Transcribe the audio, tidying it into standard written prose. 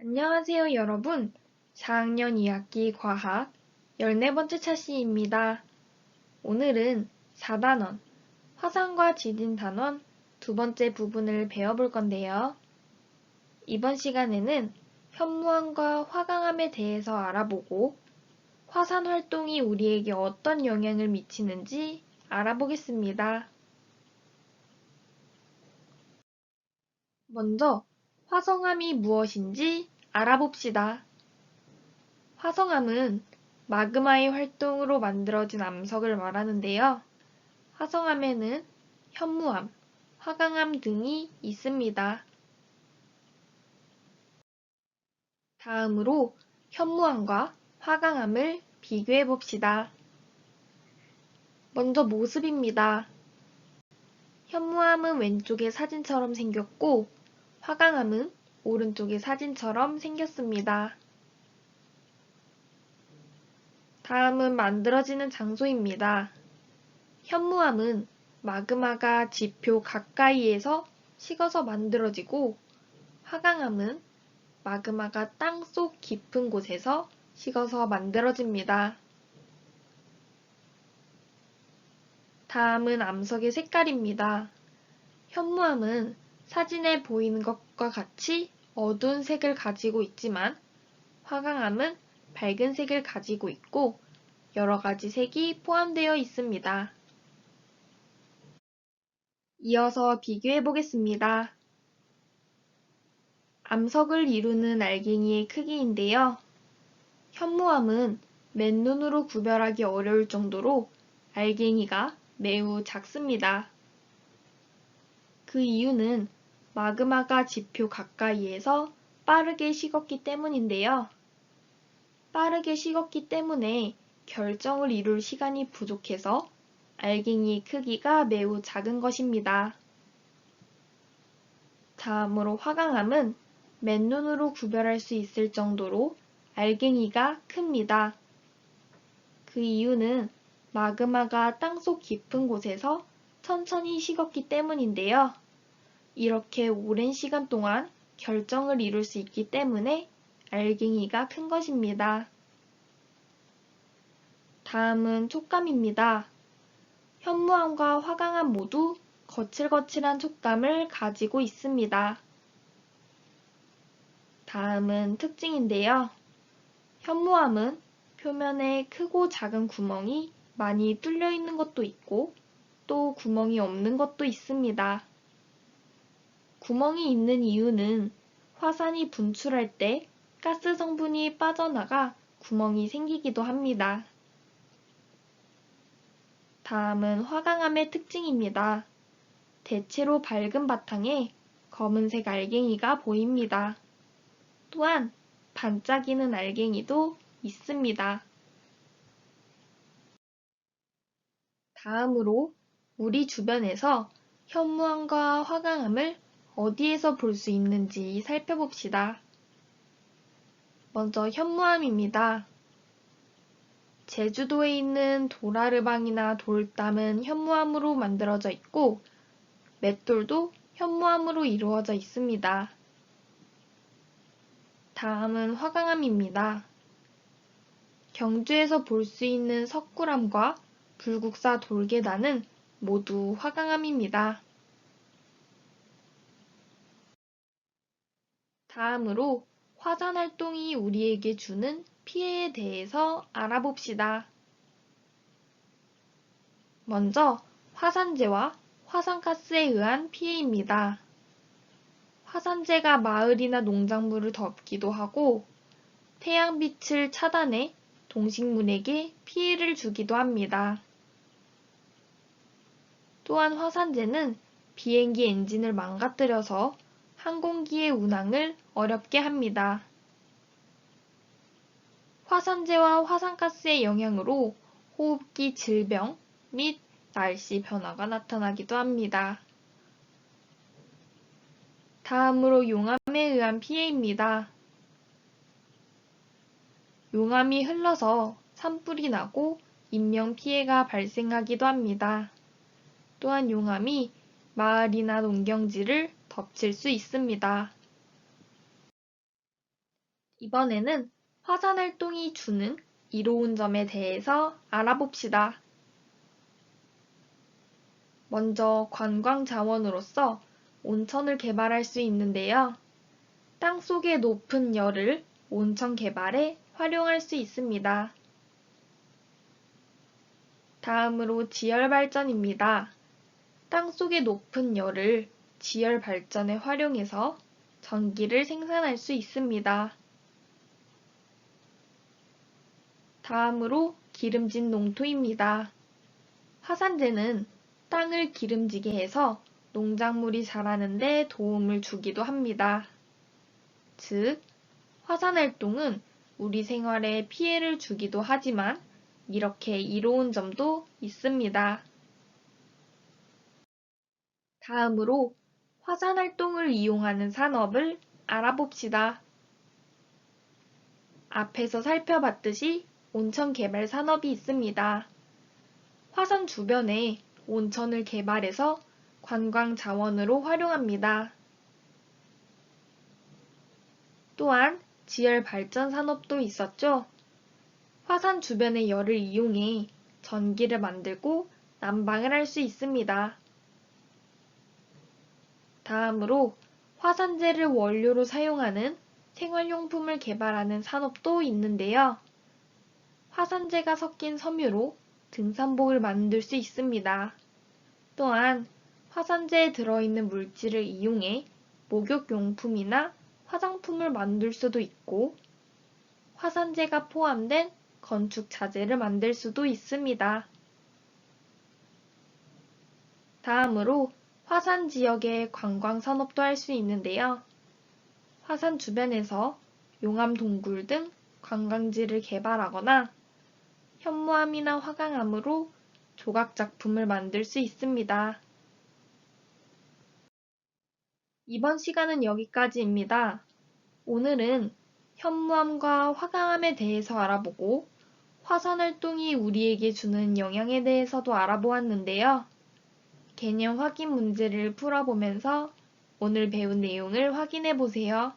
안녕하세요, 여러분. 4학년 2학기 과학 14번째 차시입니다. 오늘은 4단원 화산과 지진 단원 두 번째 부분을 배워볼 건데요. 이번 시간에는 현무암과 화강암에 대해서 알아보고 화산 활동이 우리에게 어떤 영향을 미치는지 알아보겠습니다. 먼저 화성암이 무엇인지 알아봅시다. 화성암은 마그마의 활동으로 만들어진 암석을 말하는데요. 화성암에는 현무암, 화강암 등이 있습니다. 다음으로 현무암과 화강암을 비교해 봅시다. 먼저 모습입니다. 현무암은 왼쪽의 사진처럼 생겼고 화강암은 오른쪽의 사진처럼 생겼습니다. 다음은 만들어지는 장소입니다. 현무암은 마그마가 지표 가까이에서 식어서 만들어지고 화강암은 마그마가 땅속 깊은 곳에서 식어서 만들어집니다. 다음은 암석의 색깔입니다. 현무암은 사진에 보이는 것과 같이 어두운 색을 가지고 있지만 화강암은 밝은 색을 가지고 있고 여러 가지 색이 포함되어 있습니다. 이어서 비교해 보겠습니다. 암석을 이루는 알갱이의 크기인데요. 현무암은 맨눈으로 구별하기 어려울 정도로 알갱이가 매우 작습니다. 그 이유는 마그마가 지표 가까이에서 빠르게 식었기 때문인데요. 빠르게 식었기 때문에 결정을 이룰 시간이 부족해서 알갱이의 크기가 매우 작은 것입니다. 다음으로 화강암은 맨눈으로 구별할 수 있을 정도로 알갱이가 큽니다. 그 이유는 마그마가 땅속 깊은 곳에서 천천히 식었기 때문인데요. 이렇게 오랜 시간 동안 결정을 이룰 수 있기 때문에 알갱이가 큰 것입니다. 다음은 촉감입니다. 현무암과 화강암 모두 거칠거칠한 촉감을 가지고 있습니다. 다음은 특징인데요. 현무암은 표면에 크고 작은 구멍이 많이 뚫려 있는 것도 있고 또 구멍이 없는 것도 있습니다. 구멍이 있는 이유는 화산이 분출할 때 가스 성분이 빠져나가 구멍이 생기기도 합니다. 다음은 화강암의 특징입니다. 대체로 밝은 바탕에 검은색 알갱이가 보입니다. 또한 반짝이는 알갱이도 있습니다. 다음으로 우리 주변에서 현무암과 화강암을 어디에서 볼 수 있는지 살펴봅시다. 먼저 현무암입니다. 제주도에 있는 도라르방이나 돌담은 현무암으로 만들어져 있고 맷돌도 현무암으로 이루어져 있습니다. 다음은 화강암입니다. 경주에서 볼 수 있는 석굴암과 불국사 돌계단은 모두 화강암입니다. 다음으로 화산 활동이 우리에게 주는 피해에 대해서 알아봅시다. 먼저 화산재와 화산가스에 의한 피해입니다. 화산재가 마을이나 농작물을 덮기도 하고 태양빛을 차단해 동식물에게 피해를 주기도 합니다. 또한 화산재는 비행기 엔진을 망가뜨려서 항공기의 운항을 어렵게 합니다. 화산재와 화산가스의 영향으로 호흡기 질병 및 날씨 변화가 나타나기도 합니다. 다음으로 용암에 의한 피해입니다. 용암이 흘러서 산불이 나고 인명피해가 발생하기도 합니다. 또한 용암이 마을이나 농경지를 덮칠 수 있습니다. 이번에는 화산활동이 주는 이로운 점에 대해서 알아봅시다. 먼저 관광 자원으로서 온천을 개발할 수 있는데요. 땅속의 높은 열을 온천 개발에 활용할 수 있습니다. 다음으로 지열 발전입니다. 땅속의 높은 열을 지열 발전에 활용해서 전기를 생산할 수 있습니다. 다음으로 기름진 농토입니다. 화산재는 땅을 기름지게 해서 농작물이 자라는 데 도움을 주기도 합니다. 즉, 화산활동은 우리 생활에 피해를 주기도 하지만 이렇게 이로운 점도 있습니다. 다음으로 화산활동을 이용하는 산업을 알아봅시다. 앞에서 살펴봤듯이 온천 개발 산업이 있습니다. 화산 주변에 온천을 개발해서 관광 자원으로 활용합니다. 또한 지열 발전 산업도 있었죠. 화산 주변의 열을 이용해 전기를 만들고 난방을 할 수 있습니다. 다음으로 화산재를 원료로 사용하는 생활용품을 개발하는 산업도 있는데요. 화산재가 섞인 섬유로 등산복을 만들 수 있습니다. 또한 화산재에 들어있는 물질을 이용해 목욕용품이나 화장품을 만들 수도 있고, 화산재가 포함된 건축 자재를 만들 수도 있습니다. 다음으로 화산 지역의 관광 산업도 할 수 있는데요. 화산 주변에서 용암 동굴 등 관광지를 개발하거나 현무암이나 화강암으로 조각 작품을 만들 수 있습니다. 이번 시간은 여기까지입니다. 오늘은 현무암과 화강암에 대해서 알아보고 화산활동이 우리에게 주는 영향에 대해서도 알아보았는데요. 개념 확인 문제를 풀어보면서 오늘 배운 내용을 확인해 보세요.